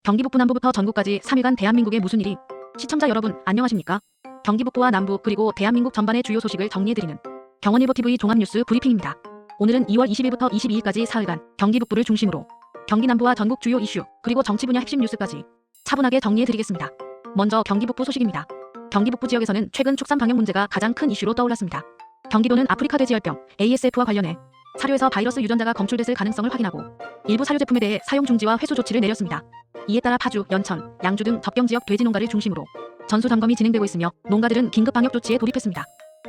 경기 북부 남부부터 전국까지 3일간 대한민국의 무슨 일이? 시청자 여러분 안녕하십니까? 경기 북부와 남부 그리고 대한민국 전반의 주요 소식을 정리해드리는 경원일보TV 종합뉴스 브리핑입니다. 오늘은 2월 20일부터 22일까지 사흘간 경기 북부를 중심으로 경기 남부와 전국 주요 이슈 그리고 정치 분야 핵심 뉴스까지 차분하게 정리해드리겠습니다. 먼저 경기 북부 소식입니다. 경기 북부 지역에서는 최근 축산 방역 문제가 가장 큰 이슈로 떠올랐습니다. 경기도는 아프리카 돼지열병 ASF와 관련해 사료에서 바이러스 유전자가 검출됐을 가능성을 확인하고 일부 사료 제품에 대해 사용 중지와 회수 조치를 내렸습니다. 이에 따라 파주, 연천, 양주 등 접경 지역 돼지 농가를 중심으로 전수 점검이 진행되고 있으며 농가들은 긴급 방역 조치에 돌입했습니다.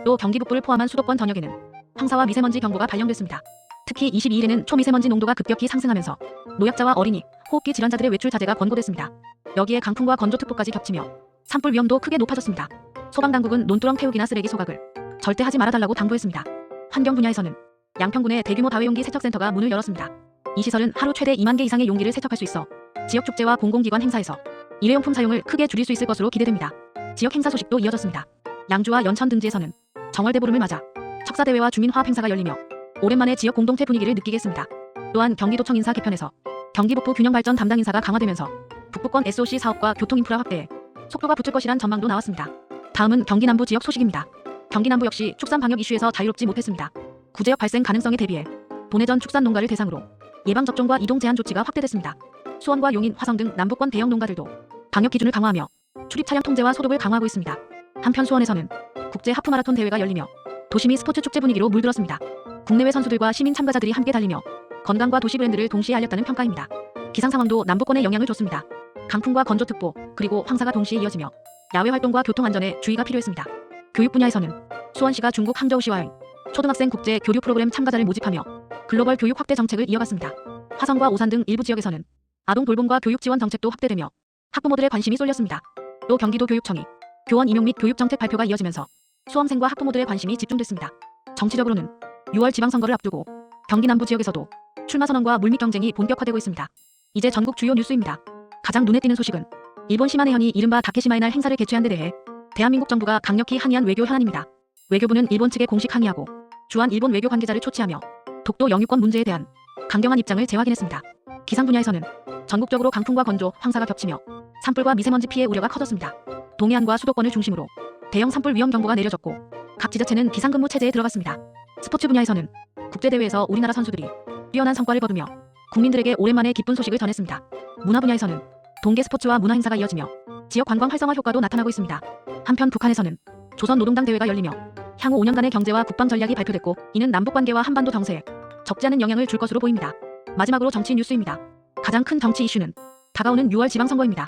또 경기 북부를 포함한 수도권 전역에는 황사와 미세먼지 경보가 발령됐습니다. 특히 22일에는 초미세먼지 농도가 급격히 상승하면서 노약자와 어린이, 호흡기 질환자들의 외출 자제가 권고됐습니다. 여기에 강풍과 건조특보까지 겹치며 산불 위험도 크게 높아졌습니다. 소방당국은 논두렁 태우기나 쓰레기 소각을 절대 하지 말아달라고 당부했습니다. 환경 분야에서는 양평군의 대규모 다회용기 세척센터가 문을 열었습니다. 이 시설은 하루 최대 2만 개 이상의 용기를 세척할 수 있어 지역 축제와 공공기관 행사에서 일회용품 사용을 크게 줄일 수 있을 것으로 기대됩니다. 지역 행사 소식도 이어졌습니다. 양주와 연천 등지에서는 정월대보름을 맞아 척사대회와 주민화합 행사가 열리며 오랜만에 지역 공동체 분위기를 느끼겠습니다. 또한 경기도청 인사 개편에서 경기 북부 균형발전 담당 인사가 강화되면서 북부권 SOC 사업과 교통인프라 확대에 속도가 붙을 것이란 전망도 나왔습니다. 다음은 경기 남부 지역 소식입니다. 경기 남부 역시 축산 방역 이슈에서 자유롭지 못했습니다. 구제역 발생 가능성에 대비해 도내전 축산 농가를 대상으로 예방접종과 이동 제한 조치가 확대됐습니다. 수원과 용인, 화성 등 남부권 대형 농가들도 방역 기준을 강화하며 출입 차량 통제와 소독을 강화하고 있습니다. 한편 수원에서는 국제 하프 마라톤 대회가 열리며 도심이 스포츠 축제 분위기로 물들었습니다. 국내외 선수들과 시민 참가자들이 함께 달리며 건강과 도시 브랜드를 동시에 알렸다는 평가입니다. 기상 상황도 남부권에 영향을 줬습니다. 강풍과 건조특보 그리고 황사가 동시에 이어지며 야외 활동과 교통 안전에 주의가 필요했습니다. 교육 분야에서는 수원시가 중국 항저우시와의 초등학생 국제 교류 프로그램 참가자를 모집하며 글로벌 교육 확대 정책을 이어갔습니다. 화성과 오산 등 일부 지역에서는 아동 돌봄과 교육 지원 정책도 확대되며 학부모들의 관심이 쏠렸습니다. 또 경기도 교육청이 교원 임용 및 교육 정책 발표가 이어지면서 수험생과 학부모들의 관심이 집중됐습니다. 정치적으로는 6월 지방선거를 앞두고 경기 남부 지역에서도 출마 선언과 물밑 경쟁이 본격화되고 있습니다. 이제 전국 주요 뉴스입니다. 가장 눈에 띄는 소식은 일본 시마네현이 이른바 다케시마의 날 행사를 개최한 데 대해 대한민국 정부가 강력히 항의한 외교 현안입니다. 외교부는 일본 측에 공식 항의하고 주한 일본 외교 관계자를 초치하며 독도 영유권 문제에 대한 강경한 입장을 재확인했습니다. 기상 분야에서는 전국적으로 강풍과 건조, 황사가 겹치며 산불과 미세먼지 피해 우려가 커졌습니다. 동해안과 수도권을 중심으로 대형 산불 위험 경보가 내려졌고 각 지자체는 비상근무 체제에 들어갔습니다. 스포츠 분야에서는 국제대회에서 우리나라 선수들이 뛰어난 성과를 거두며 국민들에게 오랜만에 기쁜 소식을 전했습니다. 문화 분야에서는 동계 스포츠와 문화 행사가 이어지며 지역 관광 활성화 효과도 나타나고 있습니다. 한편 북한에서는 조선 노동당 대회가 열리며 향후 5년간의 경제와 국방 전략이 발표됐고 이는 남북 관계와 한반도 정세에 적지 않은 영향을 줄 것으로 보입니다. 마지막으로 정치 뉴스입니다. 가장 큰 정치 이슈는 다가오는 6월 지방선거입니다.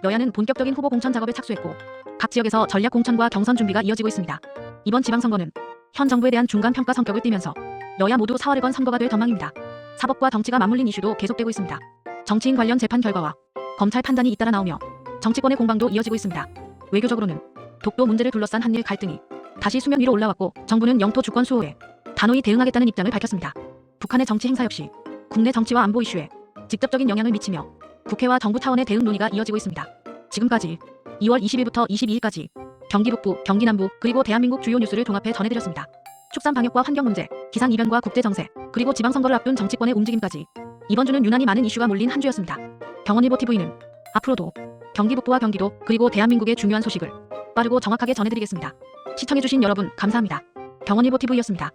여야는 본격적인 후보 공천 작업에 착수했고 각 지역에서 전략 공천과 경선 준비가 이어지고 있습니다. 이번 지방선거는 현 정부에 대한 중간평가 성격을 띠면서 여야 모두 사활을 건 선거가 될 전망입니다. 사법과 정치가 맞물린 이슈도 계속되고 있습니다. 정치인 관련 재판 결과와 검찰 판단이 잇따라 나오며 정치권의 공방도 이어지고 있습니다. 외교적으로는 독도 문제를 둘러싼 한일 갈등이 다시 수면 위로 올라왔고 정부는 영토 주권 수호에 단호히 대응하겠다는 입장을 밝혔습니다. 북한의 정치 행사 역시 국내 정치와 안보 이슈에 직접적인 영향을 미치며 국회와 정부 차원의 대응 논의가 이어지고 있습니다. 지금까지 2월 20일부터 22일까지 경기 북부, 경기 남부 그리고 대한민국 주요 뉴스를 종합해 전해드렸습니다. 축산 방역과 환경 문제, 기상 이변과 국제 정세 그리고 지방선거를 앞둔 정치권의 움직임까지 이번 주는 유난히 많은 이슈가 몰린 한 주였습니다. 경원일보TV는 앞으로도 경기 북부와 경기도 그리고 대한민국의 중요한 소식을 빠르고 정확하게 전해드리겠습니다. 시청해주신 여러분 감사합니다. 경원일보TV였습니다.